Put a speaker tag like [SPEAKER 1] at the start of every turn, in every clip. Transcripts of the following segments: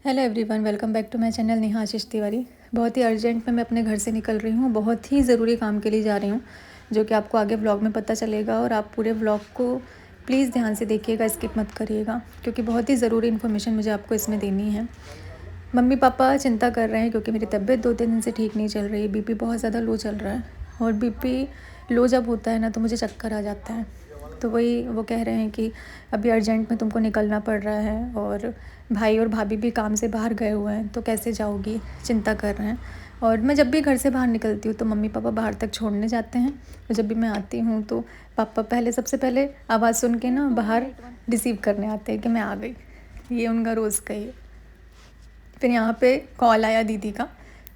[SPEAKER 1] Hello everyone, welcome back to my channel Neha Ashish Tiwari. बहुत ही urgent में मैं अपने घर से निकल रही हूँ, बहुत ही ज़रूरी काम के लिए जा रही हूँ, जो कि आपको आगे व्लॉग में पता चलेगा। और आप पूरे व्लॉग को प्लीज़ ध्यान से देखिएगा, स्किप मत करिएगा, क्योंकि बहुत ही ज़रूरी इन्फॉर्मेशन मुझे आपको इसमें देनी है। मम्मी पापा चिंता कर रहे हैं क्योंकि मेरी तबीयत 2-3 दिन से ठीक नहीं चल रही। बीपी बहुत ज़्यादा लो चल रहा है, और बीपी लो जब होता है ना तो मुझे चक्कर आ जाता है। तो वही वो कह रहे हैं कि अभी अर्जेंट में तुमको निकलना पड़ रहा है, और भाई और भाभी भी काम से बाहर गए हुए हैं, तो कैसे जाओगी, चिंता कर रहे हैं। और मैं जब भी घर से बाहर निकलती हूँ तो मम्मी पापा बाहर तक छोड़ने जाते हैं, और जब भी मैं आती हूँ तो पापा सबसे पहले आवाज़ सुन के ना बाहर रिसीव करने आते हैं कि मैं आ गई। ये उनका रोज़ का ही है। फिर यहाँ पे कॉल आया दीदी का,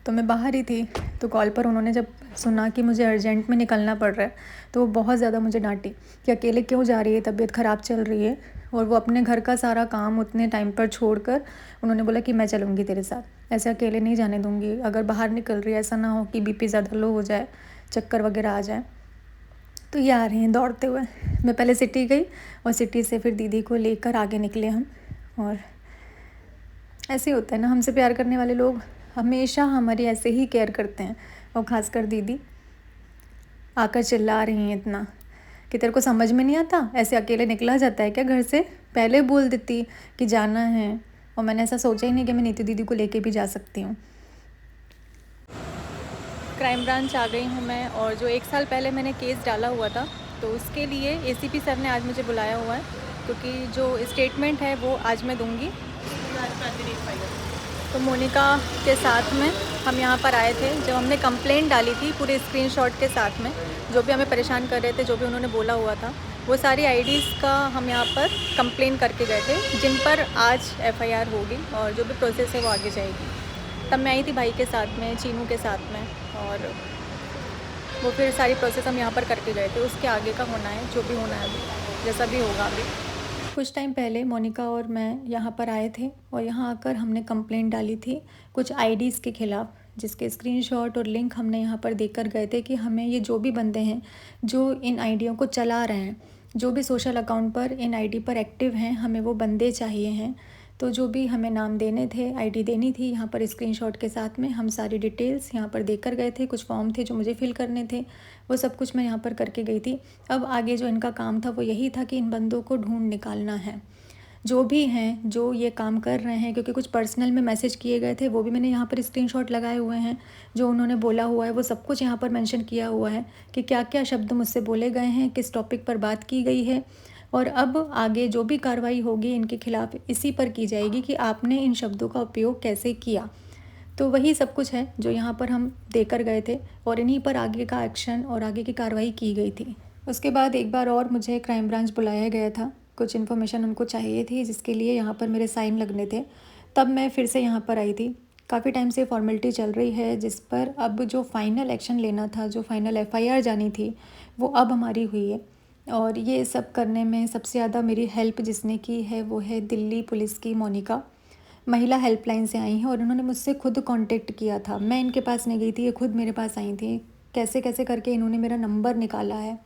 [SPEAKER 1] तो मैं बाहर ही थी, तो कॉल पर उन्होंने जब सुना कि मुझे अर्जेंट में निकलना पड़ रहा है तो वो बहुत ज़्यादा मुझे डांटी कि अकेले क्यों जा रही है, तबीयत ख़राब चल रही है। और वो अपने घर का सारा काम उतने टाइम पर छोड़कर उन्होंने बोला कि मैं चलूँगी तेरे साथ, ऐसे अकेले नहीं जाने दूँगी। अगर बाहर निकल रही है, ऐसा ना हो कि बीपी ज़्यादा लो हो जाए, चक्कर वगैरह आ जाए। तो ये आ रही हैं दौड़ते हुए। मैं पहले सिटी गई, और सिटी से फिर दीदी को लेकर आगे निकले हम। और ऐसे ही होता है ना, हमसे प्यार करने वाले लोग हमेशा हमारी ऐसे ही केयर करते हैं। और ख़ासकर दीदी आकर चिल्ला रही हैं इतना कि तेरे को समझ में नहीं आता, ऐसे अकेले निकला जाता है क्या घर से, पहले बोल देती कि जाना है। और मैंने ऐसा सोचा ही नहीं कि मैं नीतू दीदी को लेके भी जा सकती हूँ। क्राइम ब्रांच आ गई हूँ मैं, और जो 1 साल पहले मैंने केस डाला हुआ था, तो उसके लिए एसीपी सर ने आज मुझे बुलाया हुआ है, क्योंकि जो स्टेटमेंट है वो आज मैं दूँगी। तो मोनिका के साथ में हम यहाँ पर आए थे जब हमने कंप्लेंट डाली थी, पूरे स्क्रीनशॉट के साथ में जो भी हमें परेशान कर रहे थे, जो भी उन्होंने बोला हुआ था, वो सारी आईडीज़ का हम यहाँ पर कंप्लेन करके गए थे, जिन पर आज एफआईआर होगी और जो भी प्रोसेस है वो आगे जाएगी। तब मैं आई थी भाई के साथ में, चीनू के साथ में, और वो फिर सारी प्रोसेस हम यहाँ पर करके गए थे। उसके आगे का होना है, जो भी होना है अभी, जैसा भी होगा अभी। कुछ टाइम पहले मोनिका और मैं यहाँ पर आए थे, और यहाँ आकर हमने कंप्लेंट डाली थी कुछ आईडीज़ के ख़िलाफ़, जिसके स्क्रीनशॉट और लिंक हमने यहाँ पर देकर गए थे कि हमें ये जो भी बंदे हैं जो इन आईडियों को चला रहे हैं, जो भी सोशल अकाउंट पर इन आईडी पर एक्टिव हैं, हमें वो बंदे चाहिए हैं। तो जो भी हमें नाम देने थे, आईडी देनी थी, यहाँ पर स्क्रीनशॉट के साथ में हम सारी डिटेल्स यहाँ पर देकर गए थे। कुछ फॉर्म थे जो मुझे फिल करने थे, वो सब कुछ मैं यहाँ पर करके गई थी। अब आगे जो इनका काम था वो यही था कि इन बंदों को ढूंढ निकालना है, जो भी हैं जो ये काम कर रहे हैं। क्योंकि कुछ पर्सनल में मैसेज किए गए थे, वो भी मैंने यहाँ पर स्क्रीनशॉट लगाए हुए हैं। जो उन्होंने बोला हुआ है वो सब कुछ यहाँ पर मेंशन किया हुआ है कि क्या क्या शब्द मुझसे बोले गए हैं, किस टॉपिक पर बात की गई है। और अब आगे जो भी कार्रवाई होगी इनके खिलाफ़ इसी पर की जाएगी कि आपने इन शब्दों का उपयोग कैसे किया। तो वही सब कुछ है जो यहाँ पर हम देकर गए थे, और इन्हीं पर आगे का एक्शन और आगे की कार्रवाई की गई थी। उसके बाद एक बार और मुझे क्राइम ब्रांच बुलाया गया था, कुछ इन्फॉर्मेशन उनको चाहिए थी जिसके लिए यहाँ पर मेरे साइन लगने थे। तब मैं फिर से यहाँ पर आई थी। काफ़ी टाइम से फॉर्मेलिटी चल रही है, जिस पर अब जो फाइनल एक्शन लेना था, जो फाइनल एफआईआर जानी थी, वो अब हमारी हुई है। और ये सब करने में सबसे ज़्यादा मेरी हेल्प जिसने की है वो है दिल्ली पुलिस की मोनिका। महिला हेल्पलाइन से आई हैं, और उन्होंने मुझसे खुद कांटेक्ट किया था। मैं इनके पास नहीं गई थी, ये खुद मेरे पास आई थी। कैसे कैसे करके इन्होंने मेरा नंबर निकाला है,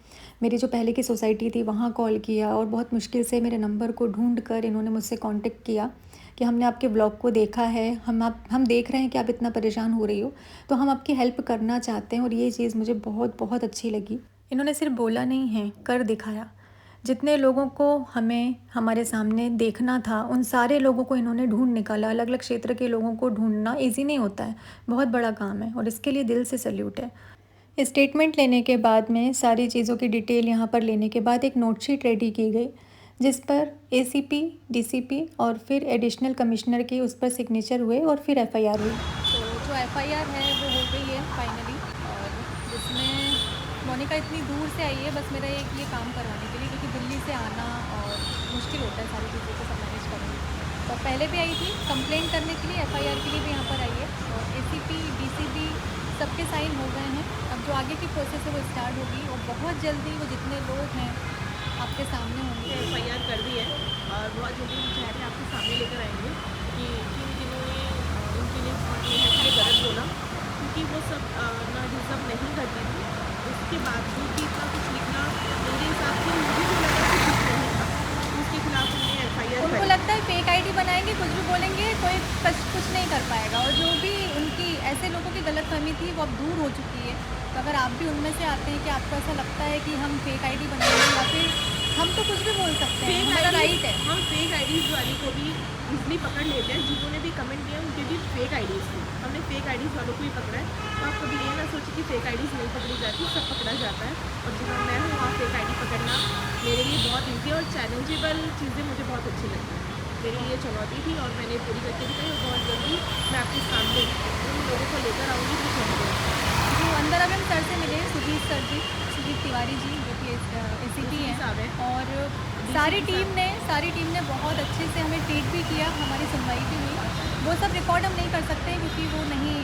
[SPEAKER 1] मेरी जो पहले की सोसाइटी थी वहाँ कॉल किया, और बहुत मुश्किल से मेरे नंबर को ढूंढ कर इन्होंने मुझसे कांटेक्ट किया कि हमने आपके ब्लॉग को देखा है, हम देख रहे हैं कि आप इतना परेशान हो रही हो, तो हम आपकी हेल्प करना चाहते हैं। और ये चीज़ मुझे बहुत बहुत अच्छी लगी। इन्होंने सिर्फ बोला नहीं है, कर दिखाया। जितने लोगों को हमें हमारे सामने देखना था, उन सारे लोगों को इन्होंने ढूंढ निकाला। अलग अलग क्षेत्र के लोगों को ढूंढना इजी नहीं होता है, बहुत बड़ा काम है, और इसके लिए दिल से सैल्यूट है। स्टेटमेंट लेने के बाद में सारी चीज़ों की डिटेल यहाँ पर लेने के बाद एक नोटशीट रेडी की गई, जिस पर एसीपी, डीसीपी और फिर एडिशनल कमिश्नर की उस पर सिग्नेचर हुए, और फिर एफआईआर हुई। तो जो एफआईआर है वो हो गई है फाइनली, और जिसमें मोनिका इतनी दूर से आई है बस मेरा ये काम करवाने के लिए, क्योंकि दिल्ली से आना और मुश्किल होता है सारी चीज़ों को सब मैनेज करना। तो पहले भी आई थी कंप्लेंट करने के लिए, एफआईआर के लिए भी यहाँ पर आई है, और एसीपी, डीसीपी सबके साइन हो गए हैं। अब जो आगे की प्रोसेस है वो स्टार्ट होगी, और बहुत जल्दी वो जितने लोग हैं आपके सामने होंगे।
[SPEAKER 2] एफआईआर कर दी है, और बहुत जल्दी हम चाह रहे हैं आपके सामने लेकर आएंगे कि किन किन्होंने उनके लिए गलत बोला, क्योंकि वो सब ना डिजर्व नहीं करती थी। उसके बावजूद भी इतना कुछ लिखना मेरे हिसाब से मुझे भी लगा कि कुछ नहीं था, उसके खिलाफ हमने एफआईआर
[SPEAKER 1] उनको लगता है फेक आईडी बनाए आएंगे, कुछ भी बोलेंगे, कोई कुछ नहीं कर पाएगा। और जो भी उनकी ऐसे लोगों की गलतफहमी थी वो अब दूर हो चुकी है। तो अगर आप भी उनमें से आते हैं कि आपको ऐसा लगता है कि हम फेक आईडी बनाएंगे या फिर हम तो कुछ भी बोल सकते हैं, हमारा राइट है।
[SPEAKER 2] हम फेक आईडीज़ वाली को भी इजली पकड़ लेते हैं। जिन्होंने भी कमेंट किया उनके भी फेक आईडीज़ थी, हमने फेक आईडीज़ वालों को ही पकड़ा है। तो आप कभी ये ना सोचिए कि फेक आईडीज़ नहीं पकड़ी जाती, सब पकड़ा जाता है। और जहाँ मैं हूँ वहाँ फेक आईडी पकड़ना मेरे लिए बहुत ईजी और चैलेंजेबल चीज़ें मुझे बहुत अच्छी लगती हैं। मेरे लिए चुनौती थी और मैंने पूरी करके दिखाई। और बहुत जल्दी मैं आपके सामने उन लोगों को लेकर आऊँगी जो चैलेंज।
[SPEAKER 1] जो अंदर अब हम सर से मिले, सुजीत सर जी, सुजीत तिवारी जी, जो कि ACP हैं। और सारी टीम ने बहुत अच्छे से हमें ट्रीट भी किया, हमारी सुनवाई भी हुई। वो सब रिकॉर्ड हम नहीं कर सकते क्योंकि वो नहीं,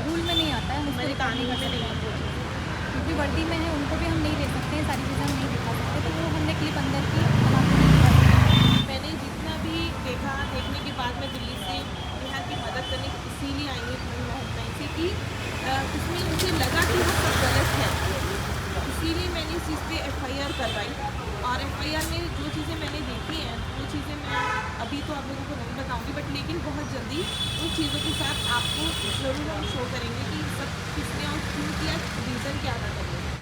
[SPEAKER 1] रूल में नहीं आता है, हम उसको रिकॉर्ड नहीं कर सकते क्योंकि वर्दी में है, उनको भी हम नहीं दे सकते, सारी चीज़ें हम नहीं दिखा सकते। तो वो हमने क्लिप अंदर की, हम आपको नहीं दिखा सकते।
[SPEAKER 2] मैंने जितना भी देखा, देखने के बाद मैं दिल्ली से यहाँ की मदद करने इसीलिए आई हूँ हेल्पलाइन से कि उसमें मुझे लगा कि वो सब गलत है। इसीलिए मैंने इस चीज़ पे FIR करवाई। और FIR में जो चीज़ें मैंने देखी हैं वो चीज़ें मैं अभी तो आप लोगों को नहीं बताऊंगी, बट लेकिन बहुत जल्दी उन चीज़ों के साथ आपको ज़रूर हम शो करेंगे कि सब किसने और क्यों किया, रीज़न क्या था करने का।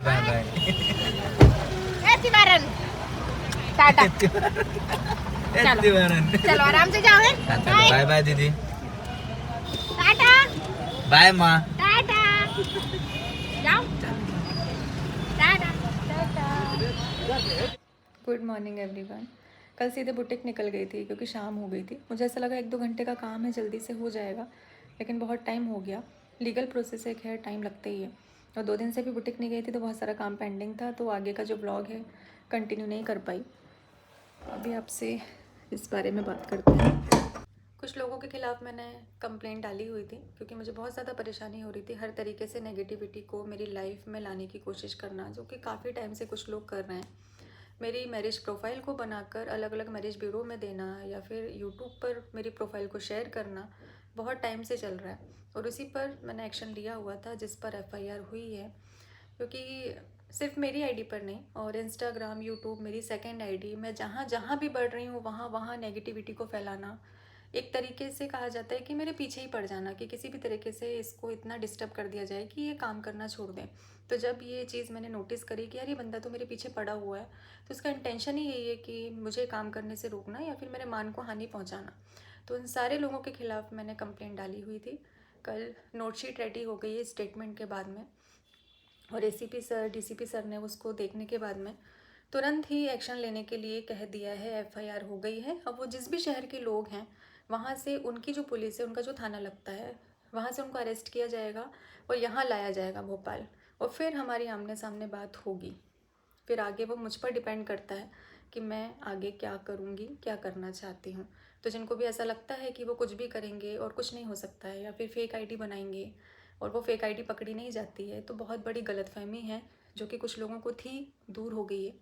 [SPEAKER 3] Bye bye.
[SPEAKER 4] टाटा।
[SPEAKER 3] एतिवारन।
[SPEAKER 4] चलो आराम से जाओ।
[SPEAKER 3] बाय बाय दीदी।
[SPEAKER 4] टाटा
[SPEAKER 3] बाय माँ।
[SPEAKER 4] टाटा जाओ। टाटा।
[SPEAKER 1] Good morning everyone. कल सीधे बुटीक निकल गई थी क्योंकि शाम हो गई थी। मुझे ऐसा लगा 1-2 घंटे का काम है, जल्दी से हो जाएगा, लेकिन बहुत टाइम हो गया। लीगल प्रोसेस है, खैर टाइम लगता ही है। और 2 दिन से भी बुटीक नहीं गई थी तो बहुत सारा काम पेंडिंग था, तो आगे का जो ब्लॉग है कंटिन्यू नहीं कर पाई। अभी आपसे इस बारे में बात करते हैं। कुछ लोगों के खिलाफ़ मैंने कंप्लेंट डाली हुई थी क्योंकि मुझे बहुत ज़्यादा परेशानी हो रही थी। हर तरीके से नेगेटिविटी को मेरी लाइफ में लाने की कोशिश करना, जो कि काफ़ी टाइम से कुछ लोग कर रहे हैं। मेरी मैरिज प्रोफाइल को बनाकर अलग अलग मैरिज ब्यूरो में देना या फिर यूट्यूब पर मेरी प्रोफाइल को शेयर करना बहुत टाइम से चल रहा है। और उसी पर मैंने एक्शन लिया हुआ था, जिस पर FIR हुई है। क्योंकि सिर्फ मेरी आईडी पर नहीं, और इंस्टाग्राम, यूट्यूब मेरी सेकंड आईडी, मैं जहाँ जहाँ भी बढ़ रही हूँ वहाँ वहाँ नेगेटिविटी को फैलाना, एक तरीके से कहा जाता है कि मेरे पीछे ही पड़ जाना, कि किसी भी तरीके से इसको इतना डिस्टर्ब कर दिया जाए कि ये काम करना छोड़ दें। तो जब ये चीज़ मैंने नोटिस करी कि यार ये बंदा तो मेरे पीछे पड़ा हुआ है, तो उसका इंटेंशन ही यही है कि मुझे काम करने से रोकना या फिर मेरे मान को हानि पहुँचाना। तो उन सारे लोगों के खिलाफ़ मैंने कंप्लेंट डाली हुई थी। कल नोटशीट रेडी हो गई है स्टेटमेंट के बाद में, और ACP सर, DCP सर ने उसको देखने के बाद में तुरंत ही एक्शन लेने के लिए कह दिया है। FIR हो गई है। अब वो जिस भी शहर के लोग हैं वहाँ से, उनकी जो पुलिस है, उनका जो थाना लगता है, वहाँ से उनको अरेस्ट किया जाएगा और यहाँ लाया जाएगा भोपाल, और फिर हमारी आमने सामने बात होगी। फिर आगे वो मुझ पर डिपेंड करता है कि मैं आगे क्या करूँगी, क्या करना चाहती हूँ। तो जिनको भी ऐसा लगता है कि वो कुछ भी करेंगे और कुछ नहीं हो सकता है, या फिर फेक आईडी बनाएंगे और वो फेक आईडी पकड़ी नहीं जाती है, तो बहुत बड़ी गलतफहमी है जो कि कुछ लोगों को थी, दूर हो गई है।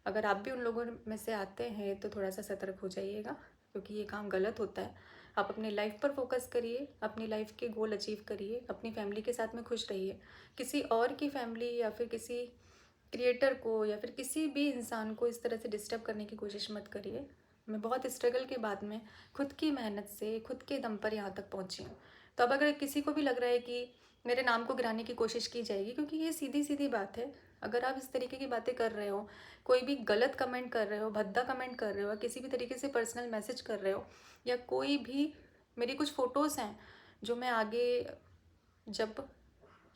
[SPEAKER 1] अगर आप भी उन लोगों में से आते हैं तो थोड़ा सा सतर्क हो जाइएगा, क्योंकि ये काम गलत होता है। आप अपनी लाइफ पर फोकस करिए, अपनी लाइफ के गोल अचीव करिए, अपनी फैमिली के साथ में खुश रहिए। किसी और की फैमिली या फिर किसी क्रिएटर को या फिर किसी भी इंसान को इस तरह से डिस्टर्ब करने की कोशिश मत करिए। मैं बहुत स्ट्रगल के बाद में खुद की मेहनत से, खुद के दम पर यहाँ तक पहुँची हूँ। तो अब अगर किसी को भी लग रहा है कि मेरे नाम को गिराने की कोशिश की जाएगी, क्योंकि ये सीधी सीधी बात है, अगर आप इस तरीके की बातें कर रहे हो, कोई भी गलत कमेंट कर रहे हो, भद्दा कमेंट कर रहे हो, किसी भी तरीके से पर्सनल मैसेज कर रहे हो, या कोई भी, मेरी कुछ फ़ोटोज़ हैं जो मैं आगे, जब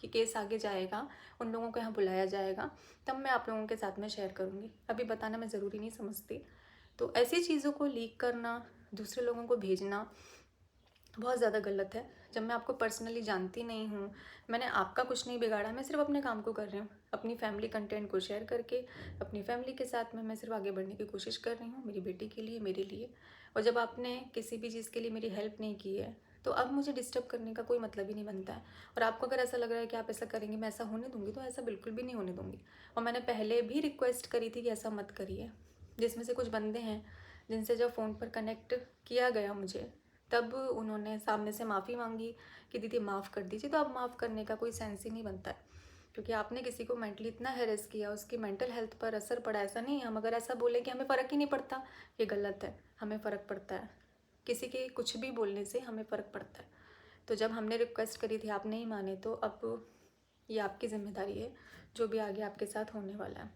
[SPEAKER 1] ये केस आगे जाएगा, उन लोगों को यहाँ बुलाया जाएगा, तब मैं आप लोगों के साथ में शेयर करूँगी। अभी बताना मैं ज़रूरी नहीं समझती। तो ऐसी चीज़ों को लीक करना, दूसरे लोगों को भेजना बहुत ज़्यादा गलत है। जब मैं आपको पर्सनली जानती नहीं हूँ, मैंने आपका कुछ नहीं बिगाड़ा, मैं सिर्फ अपने काम को कर रही हूँ, अपनी फैमिली कंटेंट को शेयर करके अपनी फैमिली के साथ में मैं सिर्फ आगे बढ़ने की कोशिश कर रही हूँ, मेरी बेटी के लिए, मेरे लिए। और जब आपने किसी भी चीज़ के लिए मेरी हेल्प नहीं की है, तो अब मुझे डिस्टर्ब करने का कोई मतलब ही नहीं बनता है। और आपको अगर ऐसा लग रहा है कि आप ऐसा करेंगे, मैं ऐसा होने दूँगी, तो ऐसा बिल्कुल भी नहीं होने दूँगी। और मैंने पहले भी रिक्वेस्ट करी थी कि ऐसा मत करिए, जिसमें से कुछ बंदे हैं जिनसे जब फ़ोन पर कनेक्ट किया गया मुझे, तब उन्होंने सामने से माफ़ी मांगी कि दीदी माफ़ कर दीजिए। तो अब माफ़ करने का कोई सेंस ही नहीं बनता है। क्योंकि आपने किसी को मेंटली इतना हैरेस किया, उसकी मेंटल हेल्थ पर असर पड़ा। ऐसा नहीं है हम अगर ऐसा बोले कि हमें फ़र्क ही नहीं पड़ता, ये गलत है। हमें फ़र्क पड़ता है, किसी के कुछ भी बोलने से हमें फ़र्क पड़ता है। तो जब हमने रिक्वेस्ट करी थी, आप नहीं माने, तो अब ये आपकी जिम्मेदारी है जो भी आगे आपके साथ होने वाला है।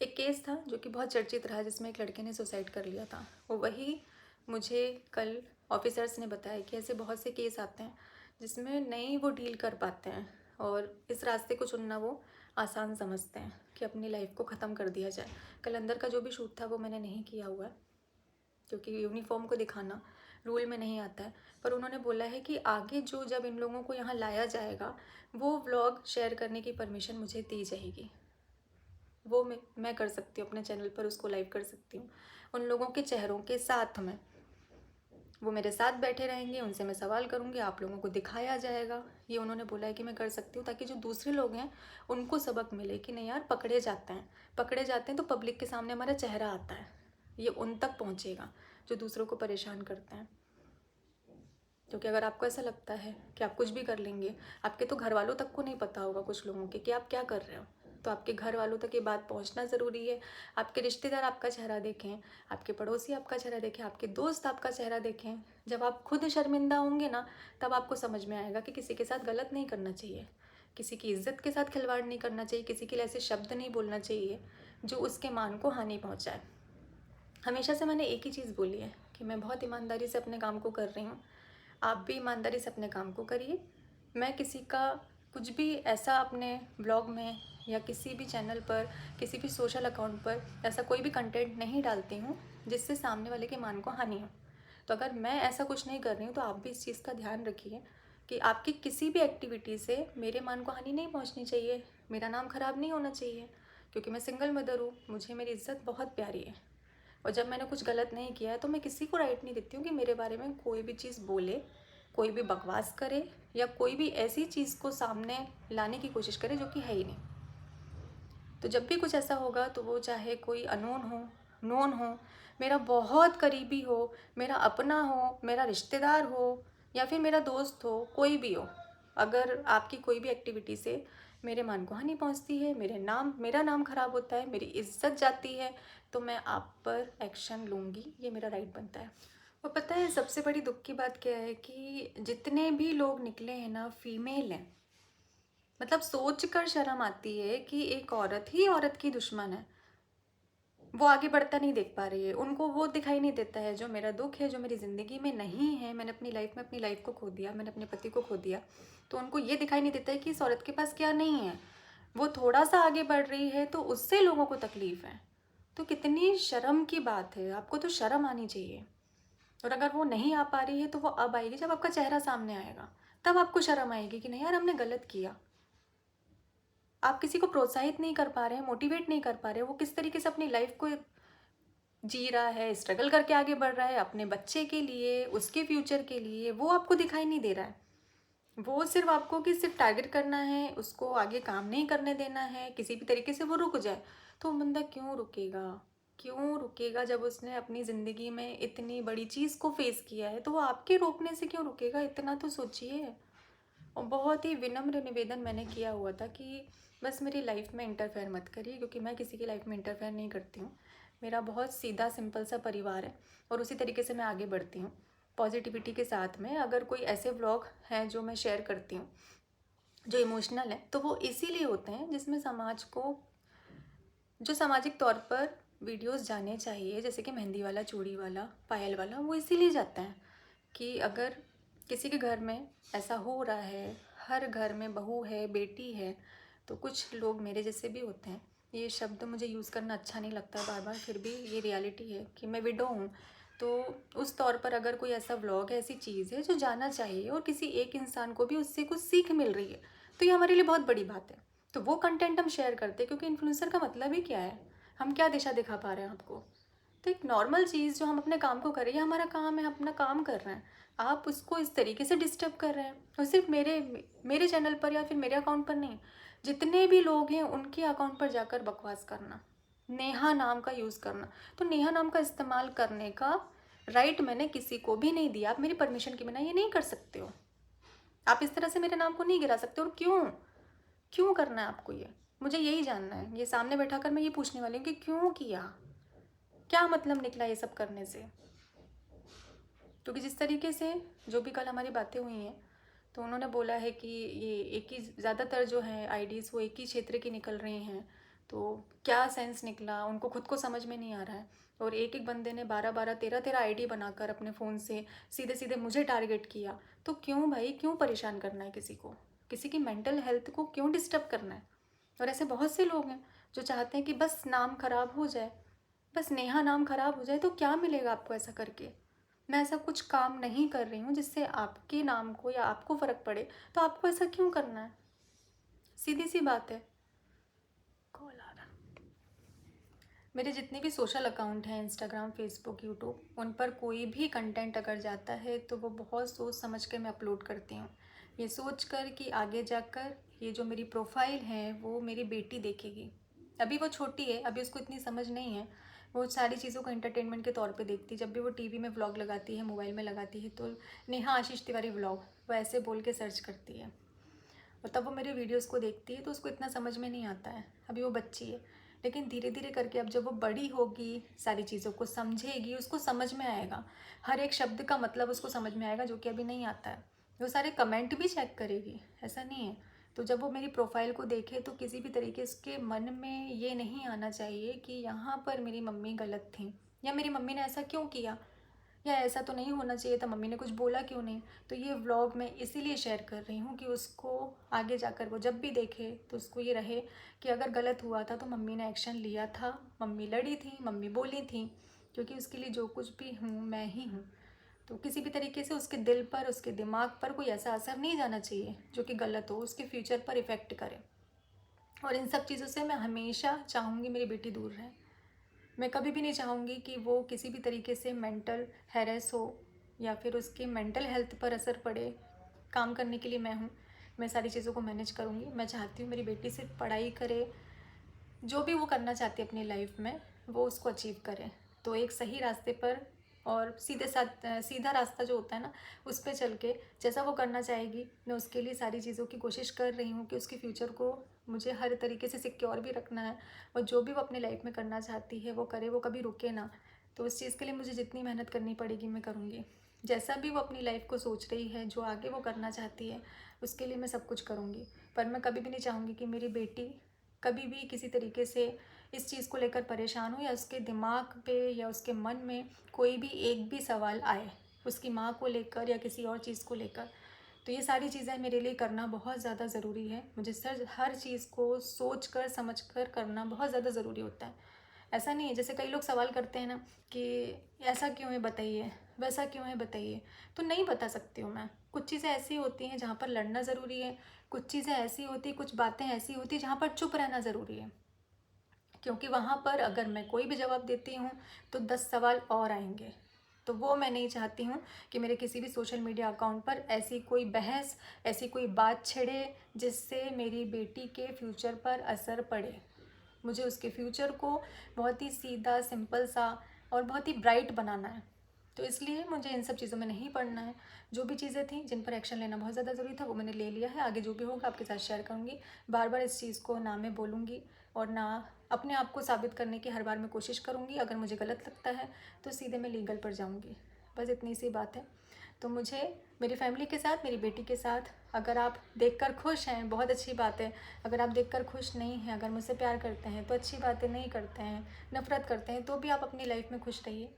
[SPEAKER 1] एक केस था जो कि बहुत चर्चित रहा, जिसमें एक लड़के ने सुसाइड कर लिया था। वो वही मुझे कल ऑफिसर्स ने बताया कि ऐसे बहुत से केस आते हैं जिसमें नहीं वो डील कर पाते हैं, और इस रास्ते को चुनना वो आसान समझते हैं कि अपनी लाइफ को ख़त्म कर दिया जाए। कल अंदर का जो भी शूट था वो मैंने नहीं किया हुआ है, क्योंकि यूनिफॉर्म को दिखाना रूल में नहीं आता है। पर उन्होंने बोला है कि आगे जो जब इन लोगों को यहाँ लाया जाएगा, वो व्लॉग शेयर करने की परमिशन मुझे दी जाएगी। वो मैं कर सकती हूँ, अपने चैनल पर उसको लाइव कर सकती हूँ उन लोगों के चेहरों के साथ में। वो मेरे साथ बैठे रहेंगे, उनसे मैं सवाल करूँगी, आप लोगों को दिखाया जाएगा। ये उन्होंने बोला है कि मैं कर सकती हूँ, ताकि जो दूसरे लोग हैं उनको सबक मिले कि नहीं यार, पकड़े जाते हैं तो पब्लिक के सामने हमारा चेहरा आता है, ये उन तक पहुँचेगा जो दूसरों को परेशान करते हैं। क्योंकि अगर आपको ऐसा लगता है कि आप कुछ भी कर लेंगे, आपके तो घर वालों तक को नहीं पता होगा कुछ लोगों के कि आप क्या कर रहे हो, तो आपके घर वालों तक ये बात पहुंचना ज़रूरी है। आपके रिश्तेदार आपका चेहरा देखें, आपके पड़ोसी आपका चेहरा देखें, आपके दोस्त आपका चेहरा देखें। जब आप खुद शर्मिंदा होंगे ना, तब आपको समझ में आएगा कि किसी के साथ गलत नहीं करना चाहिए, किसी की इज्जत के साथ खिलवाड़ नहीं करना चाहिए, किसी के लिए ऐसे शब्द नहीं बोलना चाहिए जो उसके मान को हानि पहुँचाए। हमेशा से मैंने एक ही चीज़ बोली है कि मैं बहुत ईमानदारी से अपने काम को कर रही हूँ, आप भी ईमानदारी से अपने काम को करिए। मैं किसी का कुछ भी ऐसा अपने ब्लॉग में या किसी भी चैनल पर, किसी भी सोशल अकाउंट पर ऐसा कोई भी कंटेंट नहीं डालती हूँ जिससे सामने वाले के मान को हानि हो। तो अगर मैं ऐसा कुछ नहीं कर रही हूँ तो आप भी इस चीज़ का ध्यान रखिए कि आपकी किसी भी एक्टिविटी से मेरे मान को हानि नहीं पहुँचनी चाहिए, मेरा नाम ख़राब नहीं होना चाहिए। क्योंकि मैं सिंगल मदर हूँ, मुझे मेरी इज़्ज़त बहुत प्यारी है, और जब मैंने कुछ गलत नहीं किया है तो मैं किसी को राइट नहीं देती हूँ कि मेरे बारे में कोई भी चीज़ बोले, कोई भी बकवास करे, या कोई भी ऐसी चीज़ को सामने लाने की कोशिश करे जो कि है ही नहीं। तो जब भी कुछ ऐसा होगा तो वो चाहे कोई अननोन हो, नोन हो, मेरा बहुत करीबी हो, मेरा अपना हो, मेरा रिश्तेदार हो, या फिर मेरा दोस्त हो, कोई भी हो, अगर आपकी कोई भी एक्टिविटी से मेरे मान को हानि पहुंचती है, मेरा नाम ख़राब होता है, मेरी इज्जत जाती है, तो मैं आप पर एक्शन लूँगी, ये मेरा राइट बनता है। और पता है सबसे बड़ी दुख की बात क्या है कि जितने भी लोग निकले हैं ना, फीमेल हैं। मतलब सोच कर शर्म आती है कि एक औरत ही औरत की दुश्मन है। वो आगे बढ़ता नहीं देख पा रही है, उनको वो दिखाई नहीं देता है जो मेरा दुख है, जो मेरी ज़िंदगी में नहीं है। मैंने अपनी लाइफ में अपनी लाइफ को खो दिया, मैंने अपने पति को खो दिया, तो उनको ये दिखाई नहीं देता है कि इस औरत के पास क्या नहीं है। वो थोड़ा सा आगे बढ़ रही है तो उससे लोगों को तकलीफ़ है। तो कितनी शर्म की बात है, आपको तो शर्म आनी चाहिए। और अगर वो नहीं आ पा रही है तो वो अब आएगी, जब आपका चेहरा सामने आएगा तब आपको शर्म आएगी कि नहीं यार, हमने गलत किया। आप किसी को प्रोत्साहित नहीं कर पा रहे हैं, मोटिवेट नहीं कर पा रहे हैं, वो किस तरीके से अपनी लाइफ को जी रहा है, स्ट्रगल करके आगे बढ़ रहा है अपने बच्चे के लिए, उसके फ्यूचर के लिए, वो आपको दिखाई नहीं दे रहा है। वो सिर्फ आपको कि सिर्फ टारगेट करना है, उसको आगे काम नहीं करने देना है, किसी भी तरीके से वो रुक जाए। तो वो बंदा क्यों रुकेगा जब उसने अपनी ज़िंदगी में इतनी बड़ी चीज़ को फेस किया है, तो वो आपके रोकने से क्यों रुकेगा, इतना तो सोचिए। और बहुत ही विनम्र निवेदन मैंने किया हुआ था कि बस मेरी लाइफ में इंटरफेयर मत करिए, क्योंकि मैं किसी की लाइफ में इंटरफेयर नहीं करती हूँ। मेरा बहुत सीधा सिंपल सा परिवार है और उसी तरीके से मैं आगे बढ़ती हूँ पॉजिटिविटी के साथ में। अगर कोई ऐसे व्लॉग हैं जो मैं शेयर करती हूँ जो इमोशनल है, तो वो इसीलिए होते हैं जिसमें समाज को, जो सामाजिक तौर पर वीडियोस जाने चाहिए, जैसे कि मेहंदी वाला, चूड़ी वाला, पायल वाला, वो इसीलिए जाते हैं कि अगर किसी के घर में ऐसा हो रहा है, हर घर में बहू है, बेटी है, तो कुछ लोग मेरे जैसे भी होते हैं। ये शब्द मुझे यूज़ करना अच्छा नहीं लगता बार बार, फिर भी ये रियलिटी है कि मैं विडो हूँ। तो उस तौर पर अगर कोई ऐसा व्लॉग है, ऐसी चीज़ है जो जाना चाहिए और किसी एक इंसान को भी उससे कुछ सीख मिल रही है, तो ये हमारे लिए बहुत बड़ी बात है। तो वो कंटेंट हम शेयर करते हैं, क्योंकि इन्फ्लुएंसर का मतलब ही क्या है, हम क्या दिशा दिखा पा रहे हैं आपको। तो एक नॉर्मल चीज़ जो हम अपने काम को कर रहे हैं, हमारा काम है, अपना काम कर रहे हैं, आप उसको इस तरीके से डिस्टर्ब कर रहे हैं। और सिर्फ मेरे चैनल पर या फिर मेरे अकाउंट पर नहीं, जितने भी लोग हैं उनके अकाउंट पर जाकर बकवास करना, नेहा नाम का यूज़ करना। तो नेहा नाम का इस्तेमाल करने का राइट मैंने किसी को भी नहीं दिया। आप मेरी परमिशन के बिना ये नहीं कर सकते हो, आप इस तरह से मेरे नाम को नहीं गिरा सकते। और क्यों? क्यों करना है आपको ये? मुझे यही जानना है। ये सामने बैठा कर मैं ये पूछने वाली हूँ कि क्यों किया? क्या मतलब निकला ये सब करने से? क्योंकि जिस तरीके से जो भी कल हमारी बातें हुई हैं, तो उन्होंने बोला है कि ये एक ही, ज़्यादातर जो है आईडीज़ वो एक ही क्षेत्र की निकल रही हैं, तो क्या सेंस निकला उनको खुद को समझ में नहीं आ रहा है। और एक एक बंदे ने 12-12, 13-13 आईडी बनाकर अपने फ़ोन से सीधे सीधे मुझे टारगेट किया। तो क्यों भाई, क्यों परेशान करना है किसी को? किसी की मेंटल हेल्थ को क्यों डिस्टर्ब करना है? और ऐसे बहुत से लोग हैं जो चाहते हैं कि बस नाम खराब हो जाए, बस नेहा नाम खराब हो जाए। तो क्या मिलेगा आपको ऐसा करके? मैं ऐसा कुछ काम नहीं कर रही हूँ जिससे आपके नाम को या आपको फ़र्क पड़े, तो आपको ऐसा क्यों करना है? सीधी सी बात है। कॉल आ रहा। मेरे जितने भी सोशल अकाउंट हैं, इंस्टाग्राम, फेसबुक, यूट्यूब, उन पर कोई भी कंटेंट अगर जाता है तो वो बहुत सोच समझ कर मैं अपलोड करती हूँ। ये सोच कर कि आगे जाकर ये जो मेरी प्रोफाइल है वो मेरी बेटी देखेगी। अभी वो छोटी है, अभी उसको इतनी समझ नहीं है। वो सारी चीज़ों को एंटरटेनमेंट के तौर पे देखती है। जब भी वो टीवी में व्लॉग लगाती है, मोबाइल में लगाती है, तो नेहा आशीष तिवारी व्लॉग वो ऐसे बोल के सर्च करती है, और तब वो मेरे वीडियोस को देखती है। तो उसको इतना समझ में नहीं आता है, अभी वो बच्ची है। लेकिन धीरे धीरे करके अब जब वो बड़ी होगी, सारी चीज़ों को समझेगी, उसको समझ में आएगा, हर एक शब्द का मतलब उसको समझ में आएगा, जो कि अभी नहीं आता है। वो सारे कमेंट भी चेक करेगी, ऐसा नहीं है। तो जब वो मेरी प्रोफाइल को देखे तो किसी भी तरीके उसके मन में ये नहीं आना चाहिए कि यहाँ पर मेरी मम्मी गलत थी, या मेरी मम्मी ने ऐसा क्यों किया, या ऐसा तो नहीं होना चाहिए था, मम्मी ने कुछ बोला क्यों नहीं। तो ये व्लॉग मैं इसीलिए शेयर कर रही हूँ कि उसको आगे जाकर वो जब भी देखे तो उसको ये रहे कि अगर गलत हुआ था तो मम्मी ने एक्शन लिया था, मम्मी लड़ी थी, मम्मी बोली थी। क्योंकि उसके लिए जो कुछ भी हूँ मैं ही हूँ। तो किसी भी तरीके से उसके दिल पर, उसके दिमाग पर कोई ऐसा असर नहीं जाना चाहिए जो कि गलत हो, उसके फ्यूचर पर इफ़ेक्ट करे। और इन सब चीज़ों से मैं हमेशा चाहूँगी मेरी बेटी दूर रहे। मैं कभी भी नहीं चाहूँगी कि वो किसी भी तरीके से मेंटल हैरेस हो या फिर उसके मेंटल हेल्थ पर असर पड़े। काम करने के लिए मैं हूँ, मैं सारी चीज़ों को मैनेज करूँगी। मैं चाहती हूँ मेरी बेटी सिर्फ पढ़ाई करे, जो भी वो करना चाहती है अपनी लाइफ में वो उसको अचीव करे। तो एक सही रास्ते पर और सीधा रास्ता जो होता है ना, उस पर चल के जैसा वो करना चाहेगी, मैं उसके लिए सारी चीज़ों की कोशिश कर रही हूँ कि उसके फ्यूचर को मुझे हर तरीके से सिक्योर भी रखना है। और जो भी वो अपनी लाइफ में करना चाहती है वो करे, वो कभी रुके ना। तो उस चीज़ के लिए मुझे जितनी मेहनत करनी पड़ेगी मैं करूँगी। जैसा भी वो अपनी लाइफ को सोच रही है, जो आगे वो करना चाहती है, उसके लिए मैं सब कुछ करूँगी। पर मैं कभी भी नहीं चाहूँगी कि मेरी बेटी कभी भी किसी तरीके से इस चीज़ को लेकर परेशान हो, या उसके दिमाग पे या उसके मन में कोई भी एक भी सवाल आए उसकी माँ को लेकर या किसी और चीज़ को लेकर। तो ये सारी चीज़ें मेरे लिए करना बहुत ज़्यादा ज़रूरी है। मुझे हर चीज़ को सोच कर समझ कर करना बहुत ज़्यादा ज़रूरी होता है। ऐसा नहीं है, जैसे कई लोग सवाल करते हैं ना कि ऐसा क्यों है बताइए, वैसा क्यों है बताइए। तो नहीं बता सकती हूँ मैं। कुछ चीज़ें ऐसी होती हैं जहाँ पर लड़ना ज़रूरी है, कुछ चीज़ें ऐसी होती, कुछ बातें ऐसी होती जहाँ पर चुप रहना ज़रूरी है। क्योंकि वहाँ पर अगर मैं कोई भी जवाब देती हूँ तो 10 सवाल और आएंगे। तो वो मैं नहीं चाहती हूँ कि मेरे किसी भी सोशल मीडिया अकाउंट पर ऐसी कोई बहस, ऐसी कोई बात छिड़े जिससे मेरी बेटी के फ्यूचर पर असर पड़े। मुझे उसके फ्यूचर को बहुत ही सीधा, सिंपल सा और बहुत ही ब्राइट बनाना है। तो इसलिए मुझे इन सब चीज़ों में नहीं पड़ना है। जो भी चीज़ें थी जिन पर एक्शन लेना बहुत ज़्यादा ज़रूरी था वो मैंने ले लिया है। आगे जो भी होगा आपके साथ शेयर करूँगी। बार बार इस चीज़ को ना मैं बोलूँगी और ना अपने आप को साबित करने की हर बार मैं कोशिश करूँगी। अगर मुझे गलत लगता है तो सीधे मैं लीगल पर जाऊँगी। बस इतनी सी बात है। तो मुझे मेरी फैमिली के साथ, मेरी बेटी के साथ, अगर आप देखकर खुश हैं बहुत अच्छी बात है। अगर आप देखकर खुश नहीं हैं, अगर मुझसे प्यार करते हैं तो अच्छी बात है, नहीं करते हैं, नफ़रत करते हैं, तो भी आप अपनी लाइफ में खुश रहिए।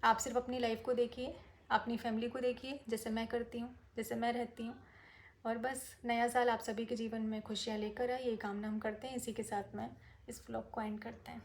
[SPEAKER 1] आप सिर्फ अपनी लाइफ को देखिए, अपनी फैमिली को देखिए, जैसे मैं करती हूँ, जैसे मैं रहती हूँ। और बस नया साल आप सभी के जीवन में खुशियाँ लेकर आए, ये कामना हम करते हैं। इसी के साथ मैं इस व्लॉग को एंड करते हैं।